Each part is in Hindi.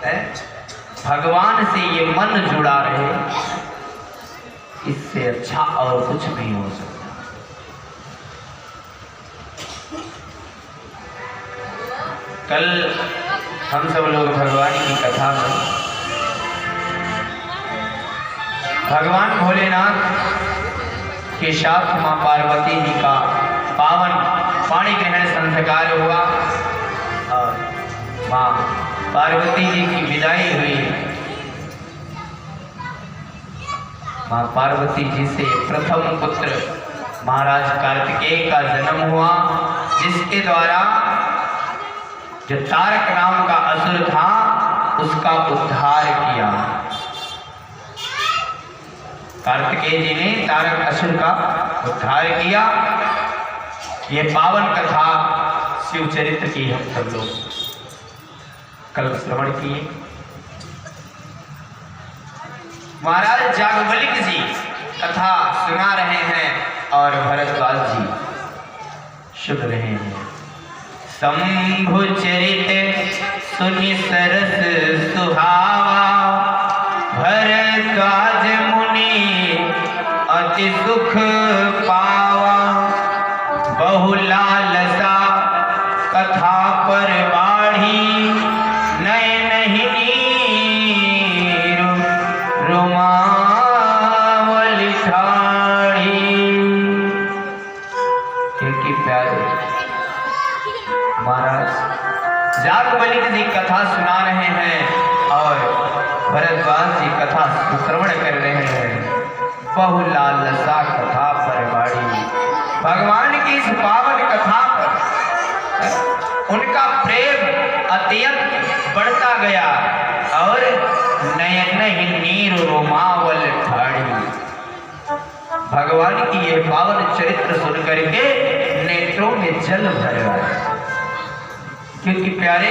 भगवान से ये मन जुड़ा रहे, इससे अच्छा और कुछ नहीं हो सकता। कल हम सब लोग भगवान की कथा में भगवान भोलेनाथ के साथ मां पार्वती जी का पावन पाणी ग्रहण संस्कार हुआ और मां पार्वती जी की विदाई हुई। मां पार्वती जी से प्रथम पुत्र महाराज कार्तिकेय का जन्म हुआ, जिसके द्वारा जो तारक नाम का असुर था उसका उद्धार किया। कार्तिकेय जी ने तारक असुर का उद्धार किया। ये पावन कथा शिव चरित्र की हम सब लोग कल श्रवण किए। महाराज जागवल्क जी कथा सुना रहे हैं और भरद्वाज जी सुन रहे हैं। शंभु चरित सुनि सरस सुहावा, भरद्वाज मुनि अति सुख पावा। बहु लालसा कथा पर बाढ़ी, नयन ही नीर रुमावल ठाढ़ी। क्योंकि प्यारे महाराज जागवल्क जी कथा सुना रहे हैं और भरद्वाज जी कथा श्रवण कर रहे हैं। बहु लालसा कथा पर बाढ़ी, भगवान की इस पावन कथा पर उनका प्रेम अत्यंत बढ़ता गया और नयन ही नीर रोमावल ठाढ़ी। भगवान की ये पावन चरित्र सुन करके नेत्रों में जल भर आया। क्योंकि प्यारे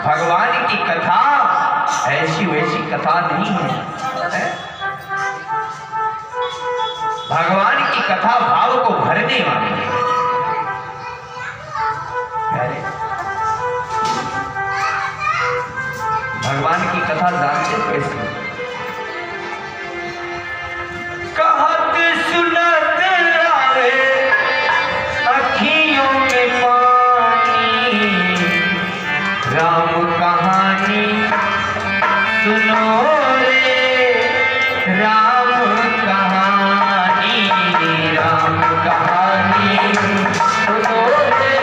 भगवान की कथा ऐसी वैसी कथा नहीं है। भगवान की कथा भाव को भरने वाली है। प्यारे भगवान की कथा जानते कैसे? कहत सुनत आवे अखियों में पानी, राम कहानी सुनो रे राम कहानी, राम कहानी सुनो रे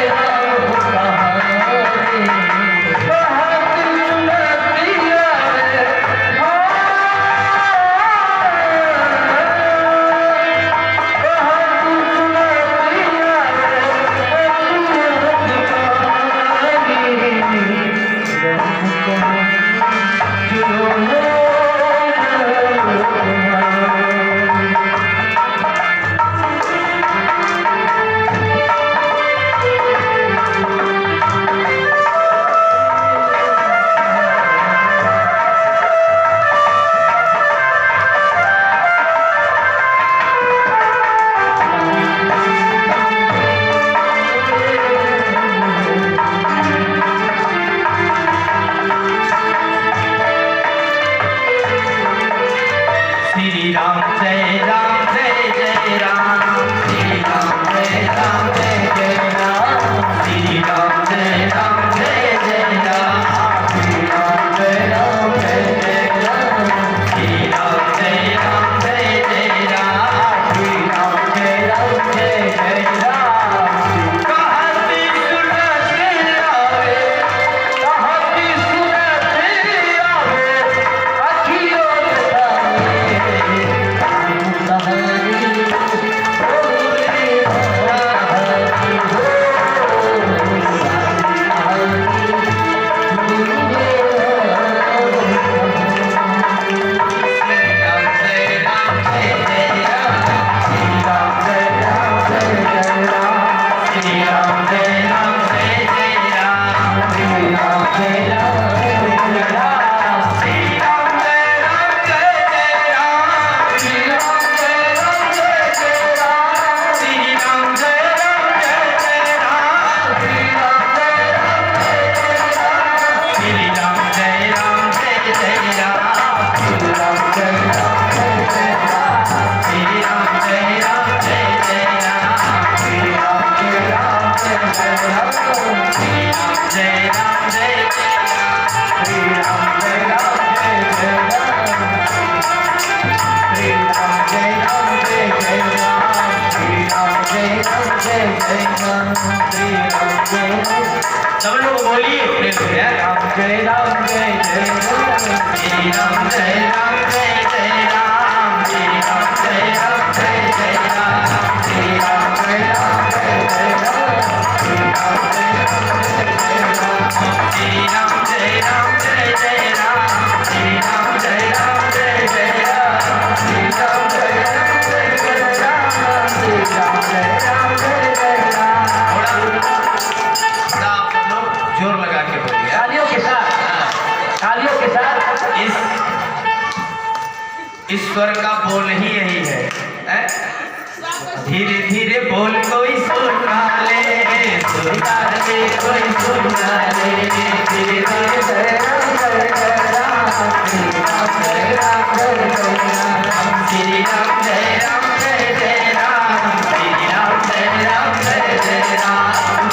राम कहानी। बहुत सुनती है सब लोग बोलिए प्रेम से राम जय राम जय जय श्री राम जय राम जय जय राम श्री राम जय राम जय जय राम श्री राम जय राम जय जय राम श्री राम जय राम जय जय राम श्री राम जय राम जय जय राम श्री राम जय राम जय जय राम श्री राम जय राम जय जय राम। जोर लगा के बोलिए तालियों के साथ, तालियों के साथ। इस स्वर का बोल ही यही है, धीरे धीरे बोल कोई सुना ले, सुना ले कोई सुना ले, धीरे धीरे जय राम जय जय राम श्री राम जय राम जय जय राम श्री राम जय राम जय जय राम श्री राम जय राम जय जय राम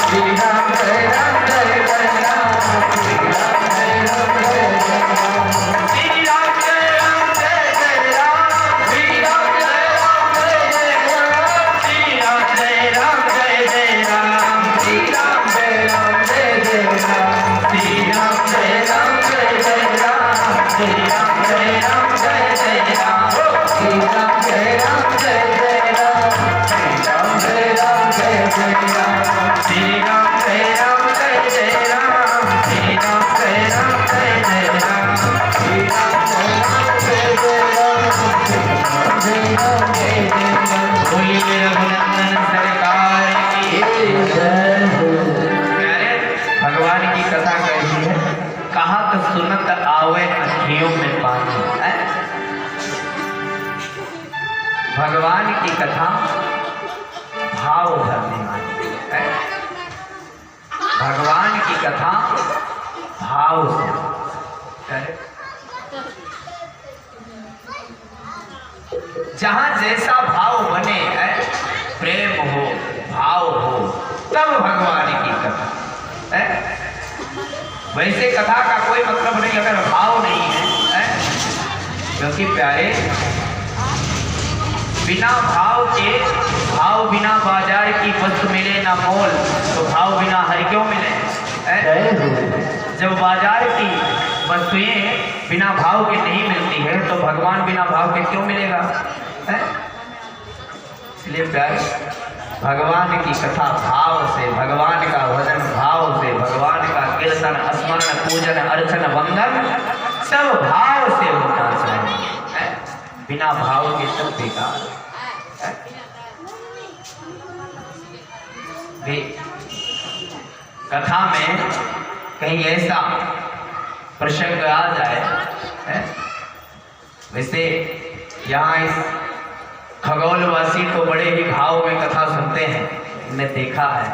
श्री राम जय राम जय जय राम श्री राम जय राम जय जय राम श्री राम जय राम जय जय राम श्री राम जय राम जय जय राम श्री राम जय राम जय जय राम श्री राम जय राम जय जय राम श्री राम जय राम जय जय राम श्री राम जय राम जय जय राम श्री राम जय राम जय जय राम श्री राम जय राम जय जय राम श्री राम जय राम जय जय राम श्री राम जय राम जय जय राम श्री राम जय राम जय जय राम श्री राम जय राम जय जय राम। बोलिए रघुनंदन सरकार की जय। प्यारे भगवान की कथा कैसी है, कहा तो सुनत आवे अखियों में पानी। भगवान की कथा भाव भरने वाली है, भगवान की कथा भाव से है। जहां जैसा भाव बने है, प्रेम हो भाव हो, तब भगवान की कथा है। वैसे कथा का कोई मतलब नहीं अगर भाव नहीं है, क्योंकि प्यारे बिना भाव के, भाव बिना बाजार की वस्तु मिले ना मोल, तो भाव बिना हर क्यों मिले। जब बाजार की वस्तुएं बिना भाव के नहीं मिलती है, तो भगवान बिना भाव के क्यों मिलेगा। इसलिए प्यारे भगवान की कथा भाव से, भगवान का भजन भाव से, भगवान का कीर्तन स्मरण पूजन अर्चन वंदन सब भाव से होना चाहिए। बिना भाव के सब बेकार। कथा में कहीं ऐसा प्रसंग आ जाए, वैसे यहाँ इस खगोलवासी तो बड़े ही भाव में कथा सुनते हैं। हमने देखा है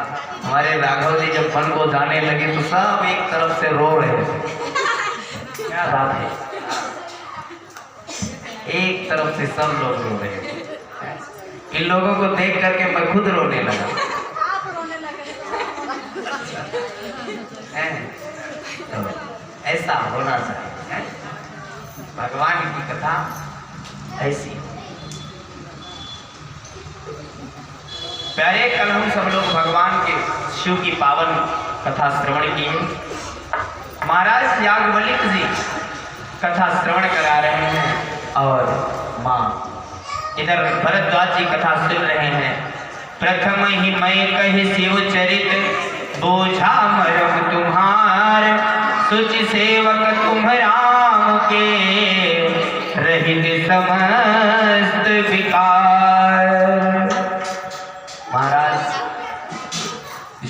हमारे राघव जी जब वन को जाने लगे तो सब एक तरफ से रो रहे थे। क्या बात है, एक तरफ से सब लोग रो रहे थे। इन लोगों को देख करके मैं खुद रोने लगा। तो ऐसा होना चाहिए, भगवान की कथा ऐसी। प्यारे कल हम सब लोग भगवान के शिव की पावन कथा श्रवण किए। महाराज याज्ञवल्क्य जी कथा श्रवण करा रहे हैं और माँ इधर भरद्वाज जी कथा सुन रहे हैं। प्रथम ही मैं कही शिव चरित बोझा मरम तुम्हार, सुचि सेवक तुम राम के रहित समस्त विकार। महाराज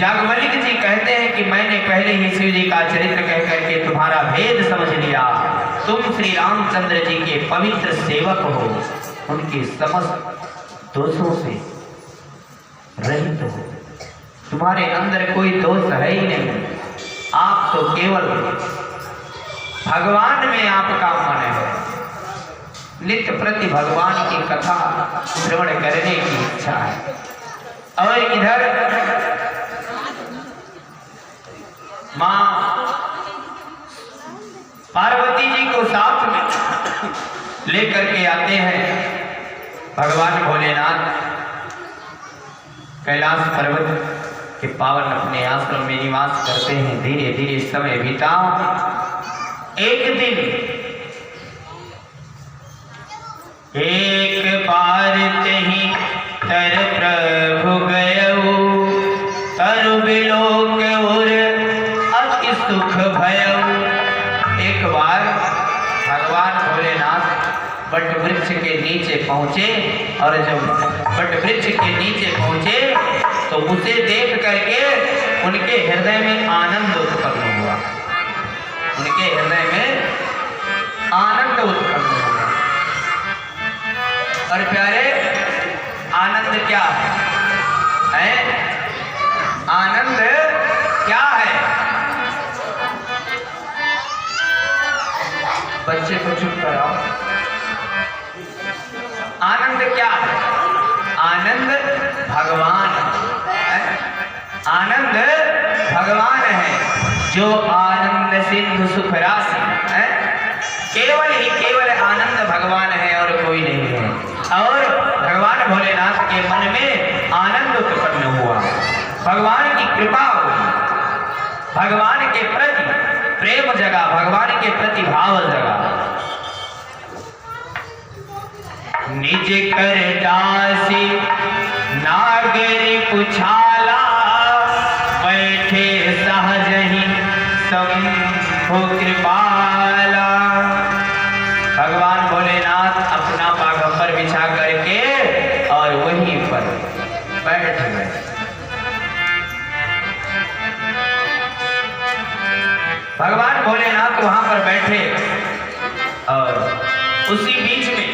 याज्ञवल्क्य जी कहते हैं कि मैंने पहले ही शिव जी का चरित्र कह करके तुम्हारा भेद समझ लिया। तुम श्री रामचंद्र जी के पवित्र सेवक हो, उनके समस्त दोषों से रहित हो, तुम्हारे अंदर कोई दोष है ही नहीं। आप तो केवल भगवान में आपका मन है। नित्य प्रति भगवान की कथा श्रवण करने की इच्छा है। और इधर मां पार्वती जी को साथ में लेकर के आते हैं भगवान भोलेनाथ। कैलाश पर्वत के पावन अपने आश्रम में निवास करते हैं। धीरे धीरे समय बीता। एक दिन एक बार तही तर प्रभु गयऊ, तरु बिलोक उर अति सुख भयऊ। एक बार भगवान भोलेनाथ बट वृक्ष के नीचे पहुंचे, और जब बट वृक्ष के नीचे पहुंचे तो उसे देख करके उनके हृदय में आनंद उत्पन्न हुआ। उनके हृदय में आनंद उत्पन्न हुआ। और प्यारे, आनंद क्या है? आनंद क्या है? बच्चे को चुप कराओ। आनंद क्या है? आनंद भगवान है। आनंद भगवान है, जो आनंद सिंधु सुख राशि है। केवल ही केवल आनंद भगवान है और कोई नहीं है। और भगवान भोलेनाथ के मन में आनंद उत्पन्न हुआ। भगवान की कृपा हुई, भगवान के प्रति प्रेम जगा, भगवान के प्रति भाव जगा। निज कर दासी नागरी पुछाला, बैठे सहज ही शंभु कृपाला। भगवान भोलेनाथ अपना बाघंबर बिछा करके और वहीं पर बैठ गए। भगवान भोलेनाथ वहां पर बैठे, और उसी बीच में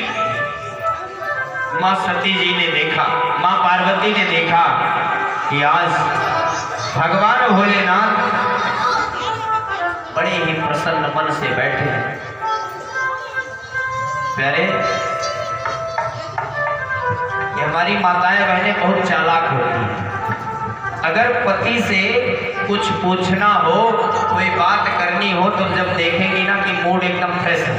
माँ सती जी ने देखा, माँ पार्वती ने देखा कि आज भगवान भोलेनाथ बड़े ही प्रसन्न मन से बैठे हैं। प्यारे, ये हमारी माताएं बहनें बहुत चालाक होती हैं। अगर पति से कुछ पूछना हो, कोई बात करनी हो, तो जब देखेंगी ना कि मूड एकदम फ्रेश है,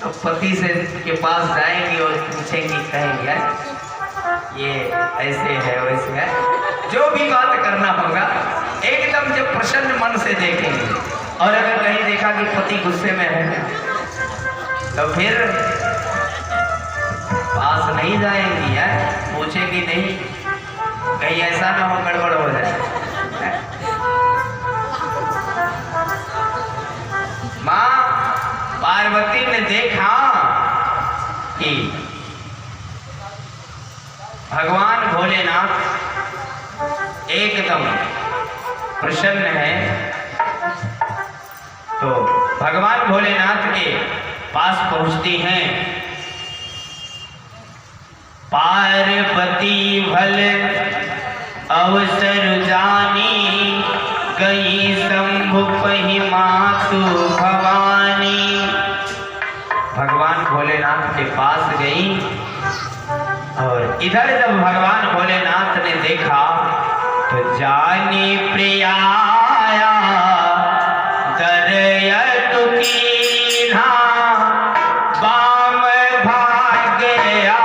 तो पति से के पास जाएंगी और पूछेंगी, कहेंगे ये ऐसे है वैसे है, जो भी बात करना होगा एकदम जब प्रसन्न मन से देखेंगे। और अगर कहीं देखा कि पति गुस्से में है, तो फिर पास नहीं जाएंगी, है पूछेगी नहीं, कहीं ऐसा ना हो गड़बड़ हो जाए। माँ पार्वती ने देखा कि भगवान भोलेनाथ एकदम प्रसन्न है, तो भगवान भोलेनाथ के पास पहुंचती हैं। पार्वती भल अवसर जानी, गई शंभु पहि मातु भवानी। भगवान भोलेनाथ के पास गई, और इधर जब भगवान भोलेनाथ ने देखा तो जानी प्रियाया दरयत कीन्हा, बाम भाग गया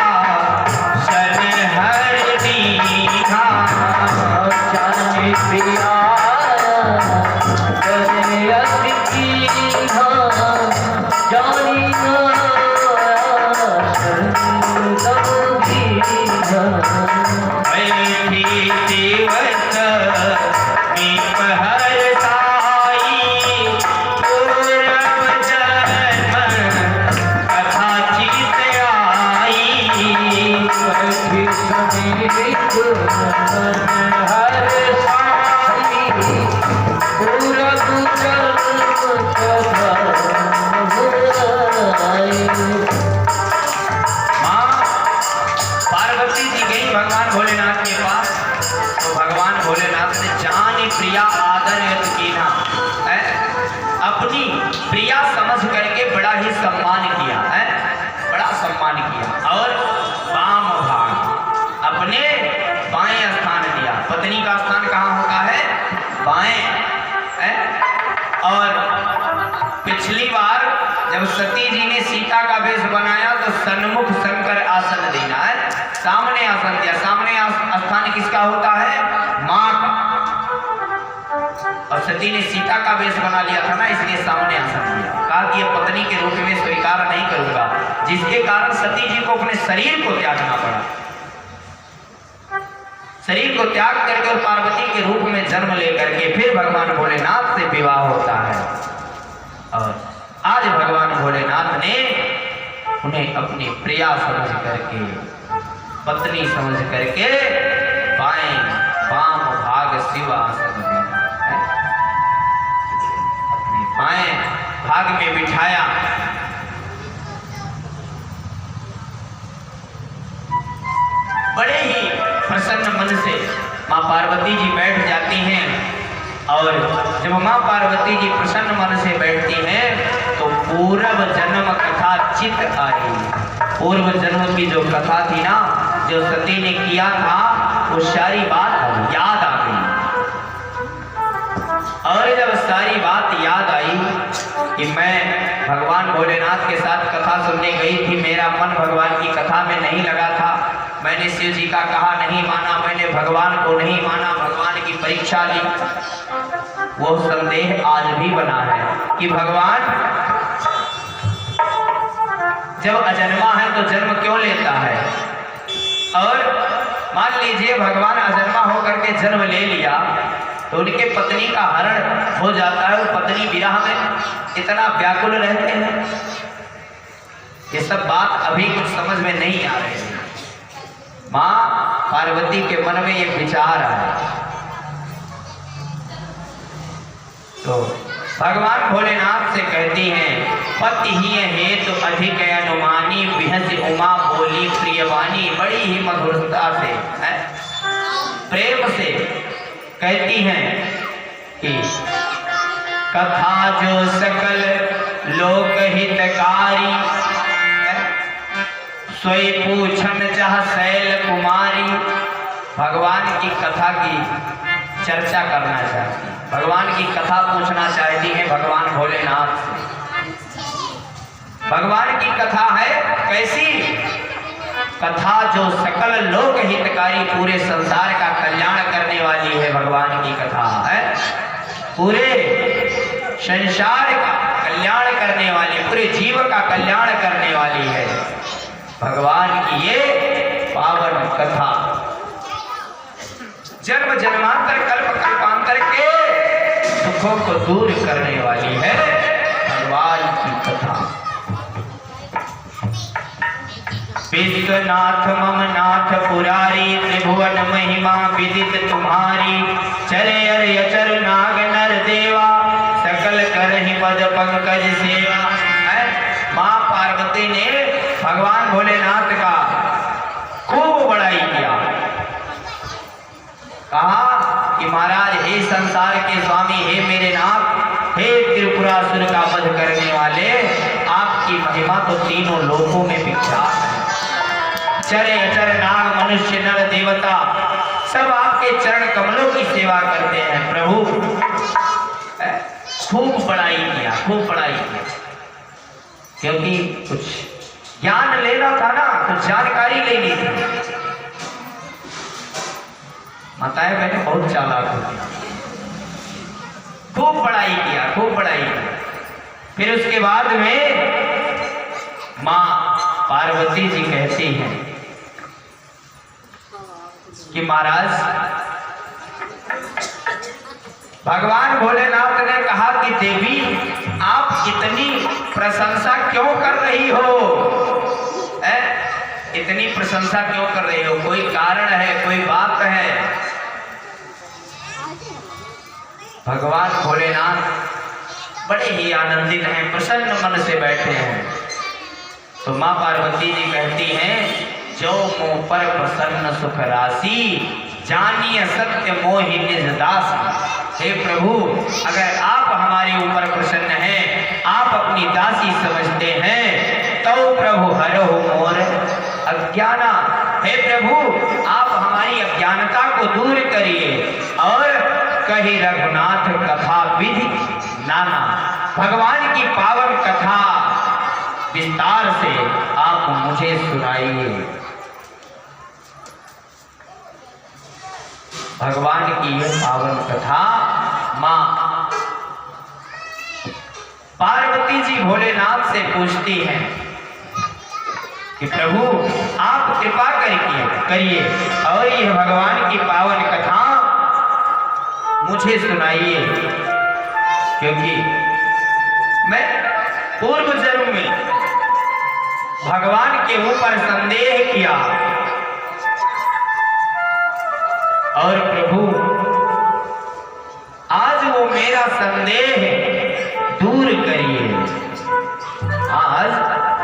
सन हर दीन्हा। जानी प्रियाया दरयत कीन्हा, जानी भगवान भोलेनाथ के पास, तो भगवान भोलेनाथ ने जानी प्रिया आदर कीना, अपनी प्रिया समझ करके बड़ा ही सम्मान किया है, बड़ा सम्मान किया। और वाम भाग अपने बाएं स्थान दिया। पत्नी का स्थान कहाँ होता है? बाएं है। और पिछली बार जब सती जी ने सीता का वेश बनाया तो सन्मुख शंकर आसन देना है, सामने आसन दिया। सामने स्थान किसका होता है? माँ का। और सती ने सीता का वेश बना लिया था ना, इसलिए सामने आसन दिया। कहा कि ये पत्नी के रूप में स्वीकार नहीं करूंगा, जिसके कारण सती जी को अपने शरीर को त्यागना पड़ा। शरीर को त्याग करके और पार्वती के रूप में जन्म लेकर के फिर भगवान भोलेनाथ से विवाह होता है। और आज भगवान भोलेनाथ ने उन्हें अपनी प्रिया समझ करके, पत्नी समझ करके बाएं वाम भाग शिव आसन दिया, अपने बाएं भाग में बिठाया। बड़े ही प्रसन्न मन से माँ पार्वती जी बैठ जाती हैं। और जब माँ पार्वती जी प्रसन्न मन से बैठती हैं तो पूर्व जन्म कथा चित आई। पूर्व जन्म की जो कथा थी ना, जो सती ने किया था, वो सारी बात याद आ गई। और जब सारी बात याद आई कि मैं भगवान भोलेनाथ के साथ कथा सुनने गई थी, मेरा मन भगवान की कथा में नहीं लगा था, मैंने शिव जी का कहा नहीं माना, मैंने भगवान को नहीं माना, भगवान की परीक्षा ली। वो संदेह आज भी बना है कि भगवान जब अजन्मा है तो जन्म क्यों लेता है। और मान लीजिए भगवान अजन्मा होकर के जन्म ले लिया तो उनके पत्नी का हरण हो जाता है, वो पत्नी विरह में इतना व्याकुल रहते हैं। ये सब बात अभी कुछ समझ में नहीं आ रही है। माँ पार्वती के मन में ये विचार आया तो भगवान भोलेनाथ से कहती हैं, पति ही हेतु तो अधिक अनुमानी, बिहस उमा बोली प्रियवानी। बड़ी ही मधुरता से प्रेम से कहती हैं कि कथा जो सकल लोक हितकारी, सोई पूछन जह शैल कुमारी। भगवान की कथा की चर्चा करना चाहती, भगवान की कथा पूछना चाहती है भगवान भोलेनाथ से। भगवान की कथा है कैसी? कथा जो सकल लोक हितकारी, पूरे संसार का कल्याण करने वाली है। भगवान की कथा है पूरे संसार का कल्याण करने वाली, पूरे जीव का कल्याण करने वाली है भगवान की ये पावन कथा। जन्म जन्मांतर कल्प कल्पांतर के दुखों को दूर करने वाली है भगवान की कथा। विश्वनाथ मम नाथ पुरारी, त्रिभुवन महिमा विदित तुम्हारी। चरे अर यचर नाग नर देवा, सकल करहि पद पंकज सेवा। माँ पार्वती ने भगवान भोलेनाथ का खूब बड़ाई किया। कहा कि महाराज हे संसार के स्वामी, हे मेरे नाथ, हे त्रिपुरासुर का वध करने वाले, आपकी महिमा तो तीनों लोकों में विख्यात है। चरे अचर नाग मनुष्य नर देवता सब आपके चरण कमलों की सेवा करते हैं प्रभु। खूब बड़ाई किया, खूब बड़ाई किया, क्योंकि कुछ ज्ञान लेना था ना, कुछ जानकारी लेनी थी। माताएं बहने बहुत चालाक होती, खूब पढ़ाई किया, खूब पढ़ाई किया। फिर उसके बाद में माँ पार्वती जी कहती हैं कि महाराज भगवान भोलेनाथ ने कहा कि देवी आप इतनी प्रशंसा क्यों कर रही हो? इतनी प्रशंसा क्यों कर रही हो? कोई कारण है, कोई बात है? भगवान भोलेनाथ बड़े ही आनंदित हैं, प्रसन्न मन से बैठे हैं। तो माँ पार्वती जी कहती हैं, जो मोह पर प्रसन्न सुख राशि, जानिए सत्य मोहि निज दासी। हे प्रभु, अगर आप हमारे ऊपर प्रसन्न हैं, आप अपनी दासी समझते हैं, तो प्रभु हरो मोर अज्ञाना। हे प्रभु, आप हमारी अज्ञानता को दूर करिए। और कही रघुनाथ कथा विधि नाना, भगवान की पावन कथा विस्तार से आप मुझे सुनाइए। भगवान की यह पावन कथा माँ पार्वती जी भोलेनाथ से पूछती हैं कि प्रभु आप कृपा करिए और यह भगवान की पावन कथा मुझे सुनाइए, क्योंकि मैं पूर्व जन्म में भगवान के ऊपर संदेह किया और प्रभु आज वो मेरा संदेह दूर करिए, आज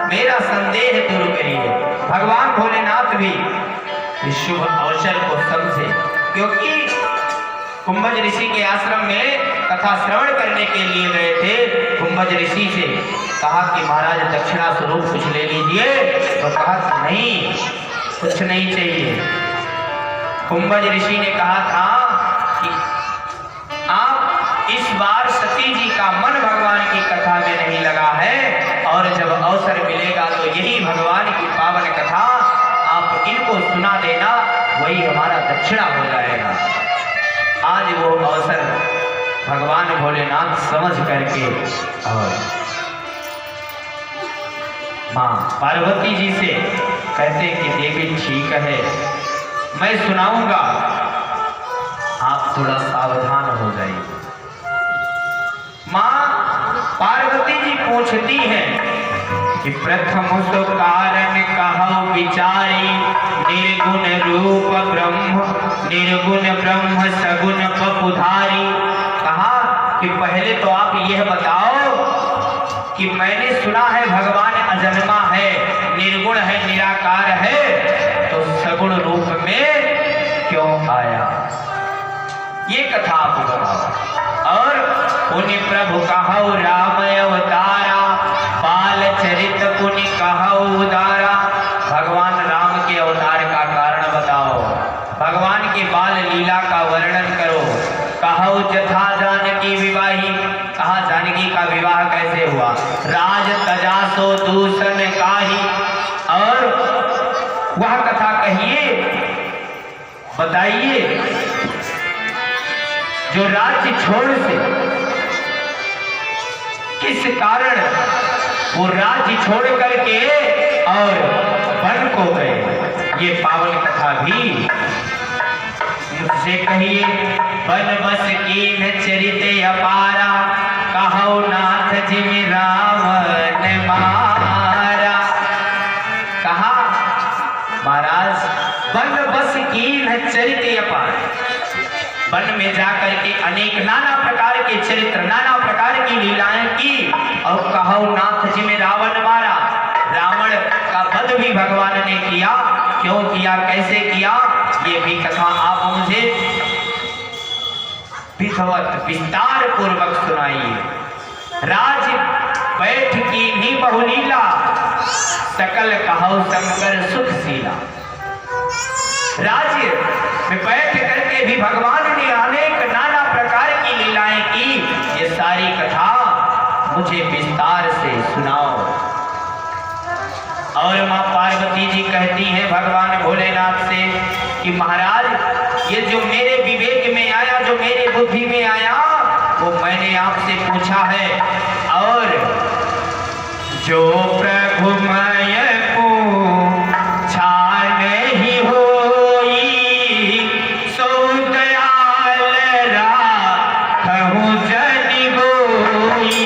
मेरा संदेह दूर करिए। भगवान भोलेनाथ भी इस शुभ अवसर को समझे, क्योंकि कुंभज ऋषि के आश्रम में कथा श्रवण करने के लिए गए थे। कुंभज ऋषि से कहा कि महाराज दक्षिणा स्वरूप कुछ ले लीजिए, तो कहा कि नहीं, कुछ नहीं चाहिए। कुंभज ऋषि ने कहा था कि आप इस बार सती जी का मन भगवान की कथा में नहीं लगा है, और जब अवसर मिलेगा तो यही भगवान की पावन कथा आप इनको सुना देना, वही हमारा दक्षिणा हो जाएगा। आज वो अवसर भगवान भोलेनाथ समझ करके और माँ पार्वती जी से कहते कि देवी ठीक है, मैं सुनाऊंगा, आप थोड़ा सावधान हो जाइए। माँ पार्वती जी पूछती हैं कि प्रथम सो कारण कहो विचारी, निर्गुण रूप ब्रह्म निर्गुण ब्रह्म सगुण पपुधारी। कहा कि पहले तो आप यह बताओ कि मैंने सुना है भगवान अजन्मा है, निर्गुण है, निराकार है, तो सगुण रूप में क्यों आया, ये कथा आप बताओ। और पुनि प्रभु कहौ राम अवतारा, बाल चरित पुनि कहौ उदारा। भगवान राम के अवतार का कारण बताओ, भगवान की बाल लीला का वर्णन करो। कहौ जथा जानकी विवाही, कहा जानकी का विवाह कैसे हुआ। राज तजासो दूषण काही, और वह कथा कहिए, बताइए जो राज्य छोड़ से किस कारण वो राज्य छोड़ करके और वन को गए, ये पावन कथा भी मुझसे कहिए। वन बस कीन चरित अपारा, कहौ नाथ जिम रावण मारा। कहा महाराज वन बस कीन चरित अपारा, वन में जाकर के अनेक नाना प्रकार के चरित्र, नाना प्रकार की लीलाएं की, और कहौ नाथ जी में रावण मारा। रावण का वध भी भगवान ने किया, क्यों किया, कैसे किया, ये भी कथा आप मुझे विधिवत विस्तार पूर्वक सुनाइए। राज बैठ की ही बहुलीला, सकल कहौ शंकर सुखशीला। राज्य में बैठ करके भी भगवान ने अनेक नाना प्रकार की लीलाएं की, ये सारी कथा मुझे विस्तार से सुनाओ। और माँ पार्वती जी कहती हैं भगवान भोलेनाथ से कि महाराज ये जो मेरे विवेक में आया, जो मेरे बुद्धि में आया, वो मैंने आपसे पूछा है, और जो प्रभु मैं पूछा नहीं होई, सो दयाल राखहु जन गोई।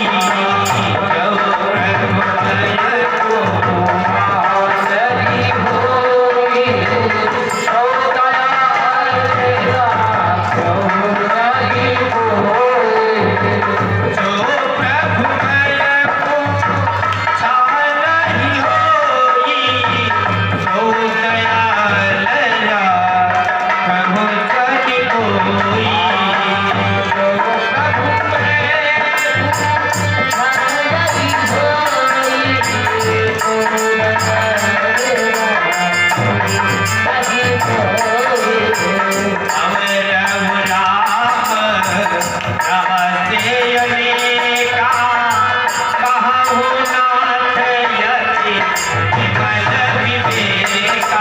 का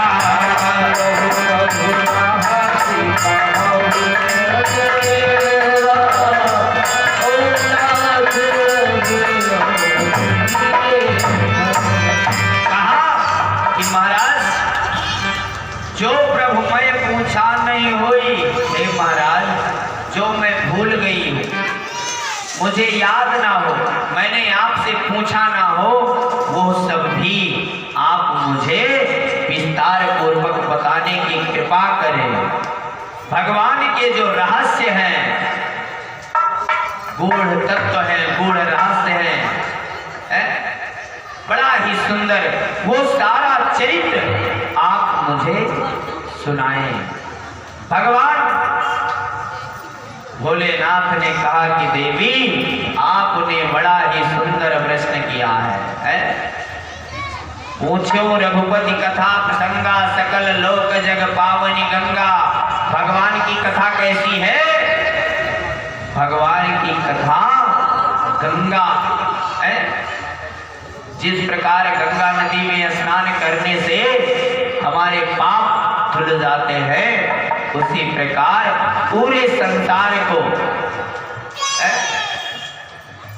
भूल गई हूँ, मुझे याद ना हो, मैंने आपसे पूछा ना हो, वो सब भी आप मुझे विस्तार पूर्वक बताने की कृपा करें। भगवान के जो रहस्य हैं, गूढ़ तत्व है, गूढ़ रहस्य है, बड़ा ही सुंदर, वो सारा चरित्र आप मुझे सुनाएं। भगवान भोलेनाथ ने कहा कि देवी, आपने बड़ा ही सुंदर प्रश्न किया है? पूछो रघुपति कथा प्रसंगा, सकल लोक जग पावनी गंगा। भगवान की कथा कैसी है? भगवान की कथा गंगा है। जिस प्रकार गंगा नदी में स्नान करने से हमारे पाप धुल जाते हैं, उसी प्रकार पूरे संसार को,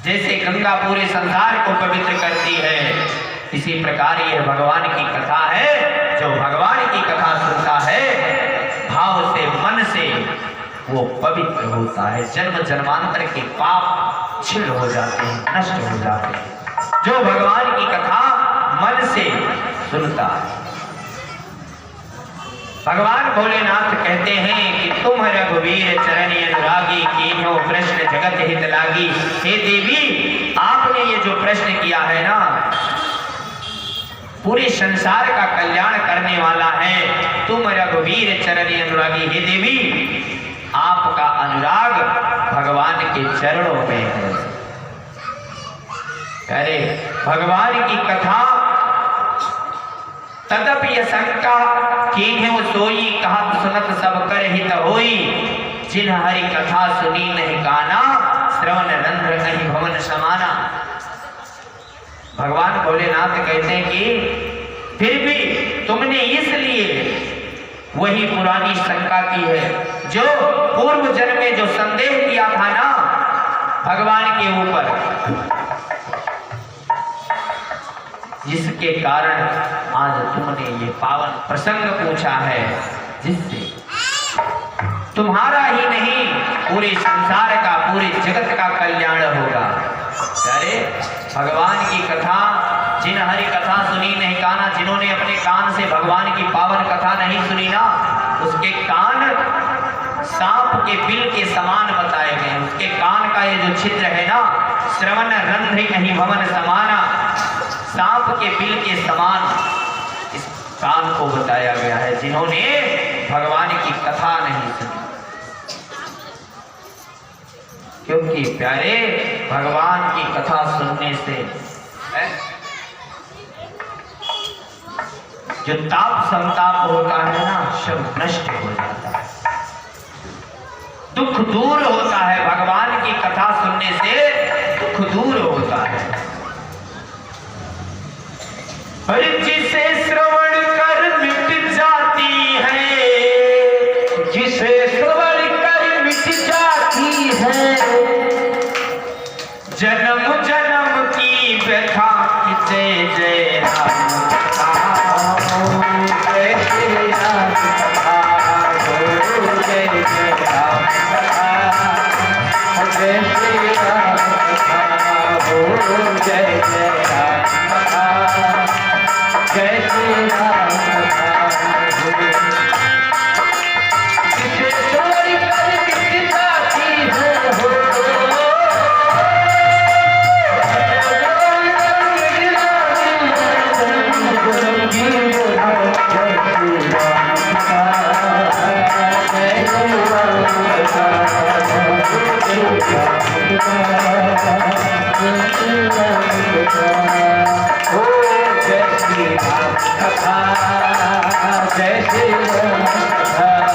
जैसे गंगा पूरे संसार को पवित्र करती है, इसी प्रकार यह भगवान की कथा है। जो भगवान की कथा सुनता है भाव से, मन से, वो पवित्र होता है। जन्म जन्मांतर के पाप छिल हो जाते हैं, नष्ट हो जाते हैं, जो भगवान की कथा मन से सुनता है। भगवान भोलेनाथ कहते हैं कि तुम रघुवीर चरणी अनुरागी, कीन्हो प्रश्न जगत हित लागी। हे देवी, आपने ये जो प्रश्न किया है ना, पूरे संसार का कल्याण करने वाला है। तुम रघुवीर चरणी अनुरागी, हे देवी, आपका अनुराग भगवान के चरणों में है। अरे भगवान की कथा तदपि शंका, कीन्हो सोई, कहत सुनत सब कर हित होई। जिन हरि कथा सुनी नहीं काना, श्रवण रंध्र नहीं भवन समाना। भगवान भोलेनाथ कहते हैं कि फिर भी तुमने इसलिए वही पुरानी शंका की है, जो पूर्व जन्म में जो संदेह किया था ना भगवान के ऊपर, जिसके कारण आज तुमने ये पावन प्रसंग पूछा है, जिससे तुम्हारा ही नहीं पूरे संसार का, पूरे जगत का कल्याण होगा। अरे भगवान की कथा, जिन हरि कथा सुनी नहीं काना, जिन्होंने अपने कान से भगवान की पावन कथा नहीं सुनी ना, उसके कान सांप के बिल के समान बताए गए। उसके कान का ये जो छिद्र है ना, श्रवण रंध्र नहीं भवन समाना, सांप के बिल के समान इस कान को बताया गया है, जिन्होंने भगवान की कथा नहीं सुनी। क्योंकि प्यारे, भगवान की कथा सुनने से जो ताप संताप होता है ना, सब नष्ट हो जाता है, दुख दूर होता है। भगवान की कथा सुनने से दुख दूर होता है। जिसे श्रवण कर मिट जाती है, जिसे श्रवण कर मिट जाती है, जन्म जन्म की व्यथा की जय जय राम जय श्री राम जय जय राम जय श्री राम जय जय राम जय श्री राम। जिसे श्रवण कर मिट जाती है हो, जय श्री राम कथा, जय श्री राम कथा।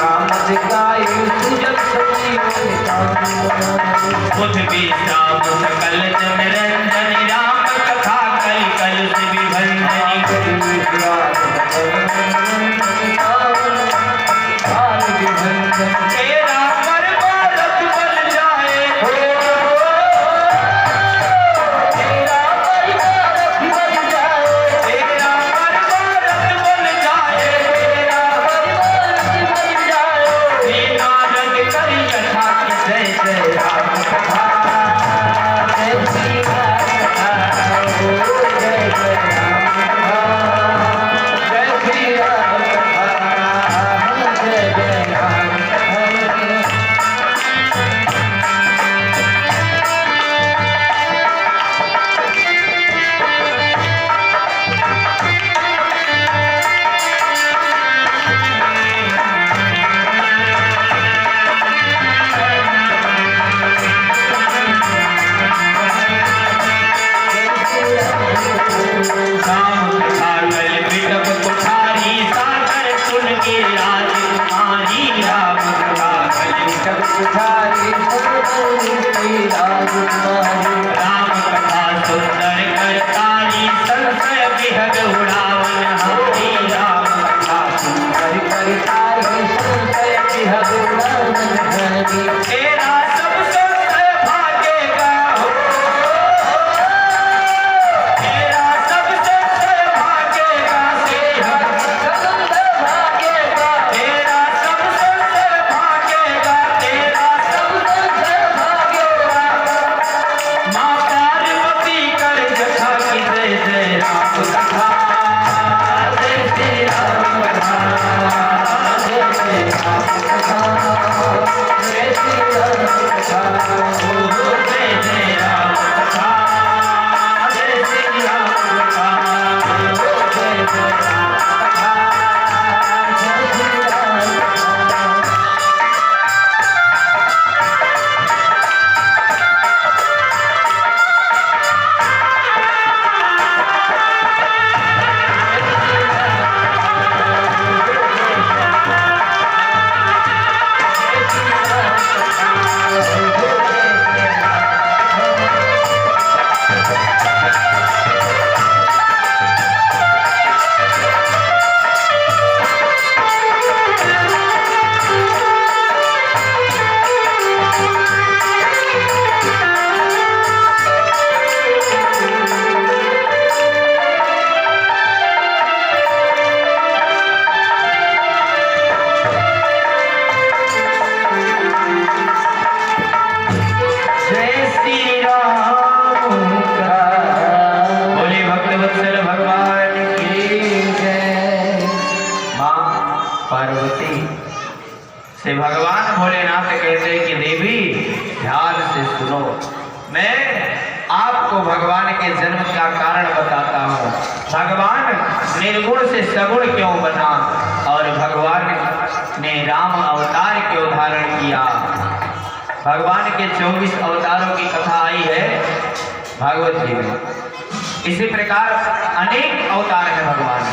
राम कथा बुध विश्राम सकल जन रंजन राम कथा कल कल से तेरा परमारथ बन जाए तेरा परमारथ बन जाए तेरा परमारथ बन जाए तेरा परमारथ बन जाए नारद कर यथा जय जय राम कथा जय श्री राम कथा जय जय राम कथा जय श्री राम कथा जय जय राम राम कथा सुंदर करतारी संशय विहग उड़ावन हरि राम कथा सुंदर करतारी संशय विहग उड़ावन हरि तेरा सब संशय भागेगा तेरा सब संशय भागेगा तेरा भागेगा तेरा सब संशय भागेगा तेरा सब संशय भागेगा माँ पार्वती कर जथा की जय जय राम कथा जय श्री राम कथा जय जय राम कथा जय श्री राम कथा जय जय राम कथा जय श्री राम कथा जय जय राम कथा जय श्री राम कथा जय श्री राम का बोले भक्तवत्सल भगवान की जय। माँ पार्वती से भगवान भोलेनाथ कहते हैं कि देवी ध्यान से सुनो, मैं आपको भगवान के जन्म का कारण बताता हूँ। भगवान निर्गुण से सगुण क्यों बना और भगवान ने राम अवतार क्यों धारण किया। भगवान के 24 अवतारों की कथा आई है भागवत जी में। इसी प्रकार अनेक अवतार हैं भगवान,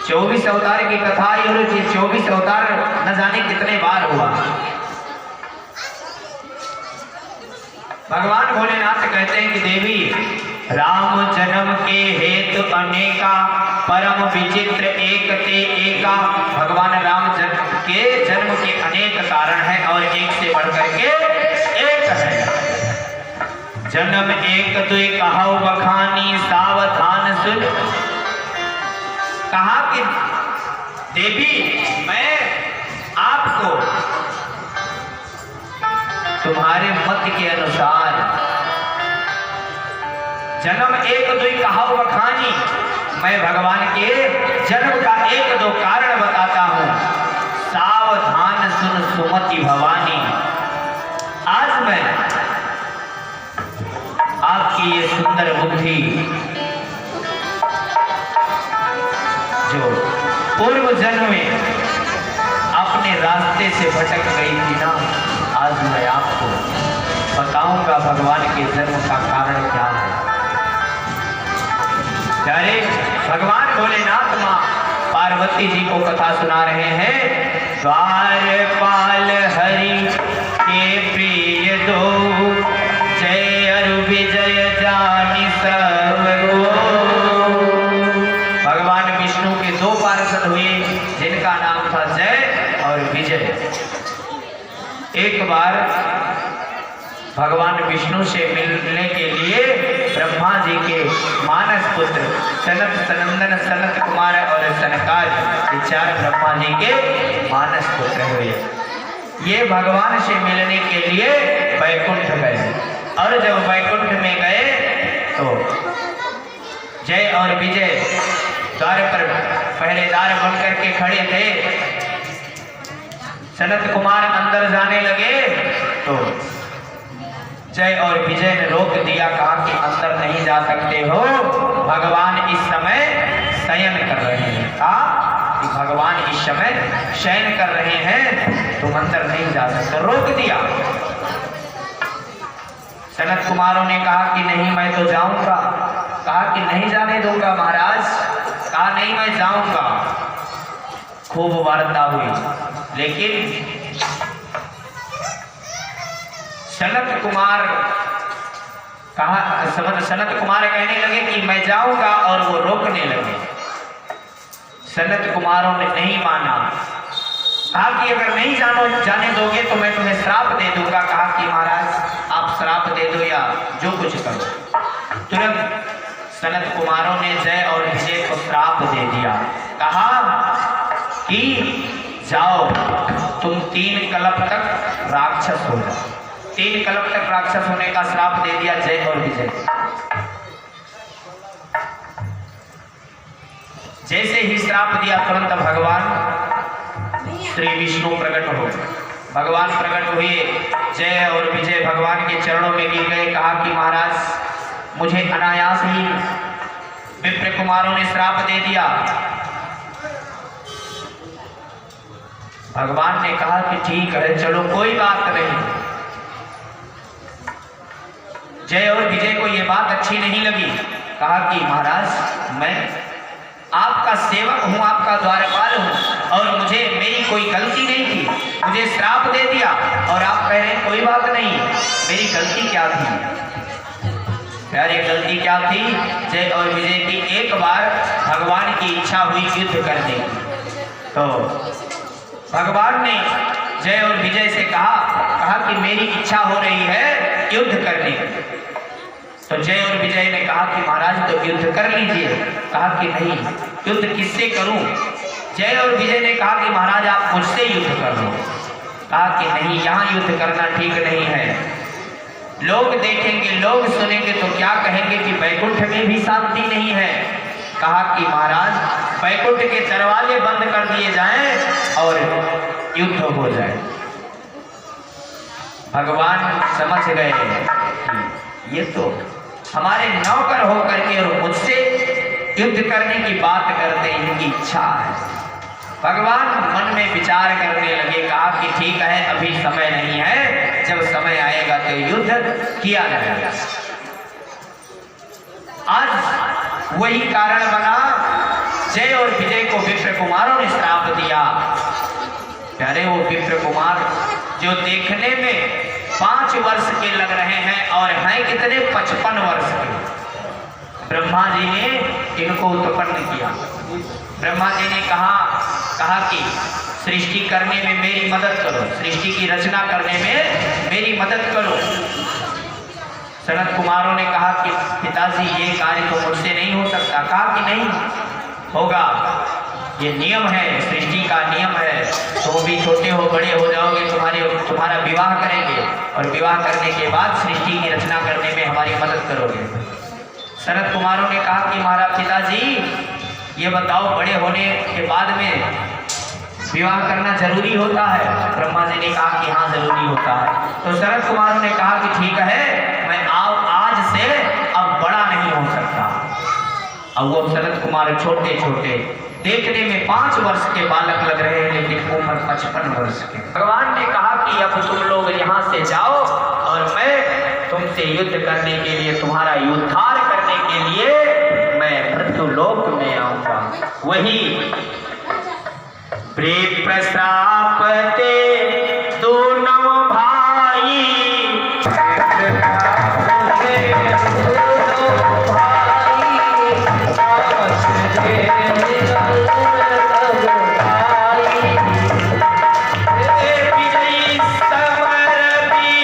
24 अवतार की कथा आई और ये 24 अवतार न जाने कितने बार हुआ। भगवान भोलेनाथ कहते हैं कि देवी राम जन्म के हेतु अनेका परम विचित्र एक ते एका। भगवान राम के जन्म के अनेक कारण हैं और एक से बढ़कर के एक है। जन्म एक दुई कहाऊ बखानी सावधान सुन। कहा कि देवी मैं आपको तुम्हारे मत के अनुसार जन्म एक दुई कहाऊ बखानी, मैं भगवान के जन्म का एक दो कारण बताता हूं। सावधान सुन सुमति भवानी। आज मैं आपकी ये सुंदर बुद्धि जो पूर्व जन्म में अपने रास्ते से भटक गई थी ना, आज मैं आपको बताऊंगा भगवान के जन्म का कारण क्या है। अरे भगवान भोलेनाथ माँ पार्वती जी को कथा सुना रहे हैं। द्वारपाल हरि के भगवान विष्णु से मिलने के लिए ब्रह्मा जी के मानस पुत्र सनत, सनंदन, सनत कुमार और सनकाज, ये चार ब्रह्मा जी के मानस पुत्र हुए। ये भगवान से मिलने के लिए वैकुंठ गए और जब वैकुंठ में गए तो जय और विजय द्वार पर पहरेदार बनकर के खड़े थे। सनत कुमार अंदर जाने लगे तो जय और विजय ने रोक दिया, कहा कि अंदर नहीं जा सकते हो, भगवान इस समय शयन कर रहे हैं। कहा कि भगवान इस समय शयन कर रहे हैं, तुम अंदर नहीं जा सकते, रोक दिया। सनत कुमारों ने कहा कि नहीं मैं तो जाऊंगा। कहा कि नहीं जाने दूंगा महाराज। कहा नहीं मैं जाऊंगा। खूब वार्ता हुई, लेकिन सनत कुमार सनत कुमार कहने लगे कि मैं जाऊंगा और वो रोकने लगे। सनत कुमारों ने नहीं माना। कहा कि अगर नहीं जाने दोगे तो मैं तुम्हें श्राप दे दूंगा। कहा कि महाराज आप श्राप दे दो या जो कुछ करो। तुरंत सनत कुमारों ने जय और विजय को श्राप दे दिया। कहा कि जाओ तुम 3 कल्प तक राक्षस हो जाओ। 3 कल्प तक राक्षस होने का श्राप दे दिया जय और विजय। जैसे ही श्राप दिया तुरंत भगवान श्री विष्णु प्रकट हो। भगवान प्रकट हुए, जय और विजय भगवान के चरणों में गिर गए। कहा कि महाराज मुझे अनायास ही विप्र कुमारों ने श्राप दे दिया। भगवान ने कहा कि ठीक है चलो कोई बात नहीं। जय और विजय को यह बात अच्छी नहीं लगी। कहा कि महाराज मैं आपका सेवक हूं, आपका द्वारपाल हूं और मुझे मेरी कोई गलती नहीं थी, मुझे श्राप दे दिया और आप कह रहे हैं कोई बात नहीं, मेरी गलती क्या थी? प्यारे गलती क्या थी? जय और विजय की एक बार भगवान की इच्छा हुई युद्ध करने की, तो भगवान ने जय और विजय से कहा कि मेरी इच्छा हो रही है युद्ध करने की। तो जय और विजय ने कहा कि महाराज तो युद्ध कर लीजिए। कहा कि नहीं, युद्ध किससे करूं? जय और विजय ने कहा कि महाराज आप मुझसे युद्ध कर लो। कहा कि नहीं, यहाँ युद्ध करना ठीक नहीं है। लोग देखेंगे, लोग सुनेंगे तो क्या कहेंगे कि वैकुंठ में भी शांति नहीं है। कहा कि महाराज वैकुंठ के दरवाजे बंद कर दिए जाएं और युद्ध हो जाए। भगवान समझ गए कि ये तो हमारे नौकर होकर के और मुझसे युद्ध करने की बात करते हैं, इनकी इच्छा है। भगवान मन में विचार करने लगे। कहा कि ठीक है अभी समय नहीं है, जब समय आएगा तो युद्ध किया जाएगा। आज वही कारण बना, जय और विजय को विप्र कुमारों ने श्राप दिया। प्यारे वो विप्र कुमार जो देखने में 5 वर्ष के लग रहे हैं और हैं कितने 55 वर्ष के। ब्रह्मा जी ने इनको उत्पन्न किया। ब्रह्मा जी ने कहा कि सृष्टि करने में मेरी मदद करो, सृष्टि की रचना करने में मेरी मदद करो। सनत कुमारों ने कहा कि पिताजी ये कार्य तो मुझसे नहीं हो सकता। कहा कि नहीं होगा, ये नियम है, सृष्टि का नियम है। तुम भी छोटे हो बड़े हो जाओगे, तुम्हारा विवाह करेंगे और विवाह करने के बाद सृष्टि की रचना करने में हमारी मदद करोगे। सनत कुमारों ने कहा कि महाराज पिताजी ये बताओ बड़े होने के बाद में विवाह करना जरूरी होता है? ब्रह्मा जी ने कहा कि हाँ जरूरी होता है। तो सनत कुमारों ने कहा कि ठीक है, मैं आज से अब बड़ा नहीं हो सकता। अब वो सनत कुमार छोटे छोटे देखने में 5 वर्ष के बालक लग रहे हैं, लेकिन उम्र 55 वर्ष के। भगवान ने कहा कि अब तुम लोग यहाँ से जाओ और मैं तुमसे युद्ध करने के लिए, तुम्हारा उद्धार करने के लिए मैं मृत्युलोक में आऊंगा। वही प्रश्रापते दोनों भाई, विजयी समर भी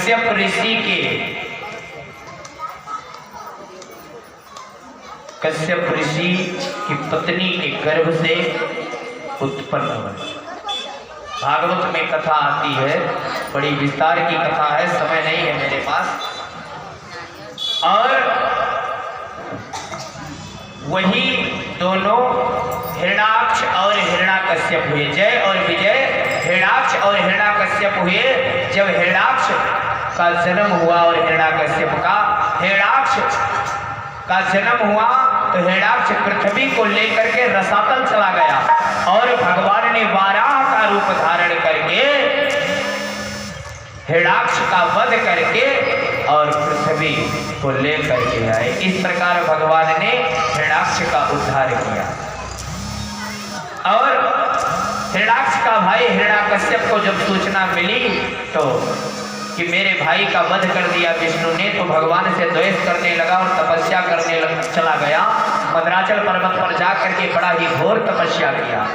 कश्यप ऋषि की पत्नी के गर्भ से उत्पन्न हुए। भागवत में कथा आती है, बड़ी विस्तार की कथा है, समय नहीं है मेरे पास। और वही दोनों हिरण्याक्ष और हिरण्याकश्यप हुए, जय और विजय हिरण्याक्ष और हिरण्याकश्यप हुए। जब हिरण्याक्ष का जन्म हुआ और हिरण्याकश्यप का जन्म हुआ तो हिरण्याक्ष पृथ्वी को लेकर के रसातल चला गया और भगवान ने वाराह का रूप धारण करके हिरण्याक्ष का वध करके और पृथ्वी को लेकर के आए। इस प्रकार भगवान ने हिरण्याक्ष का उद्धार किया। और हिरण्याक्ष का भाई हिरण्याकश्यप को जब सूचना मिली तो कि मेरे भाई का वध कर दिया विष्णु ने, तो भगवान से द्वेष करने लगा और तपस्या करने चला गया। मद्राचल पर्वत पर जाकर के बड़ा ही घोर तपस्या किया।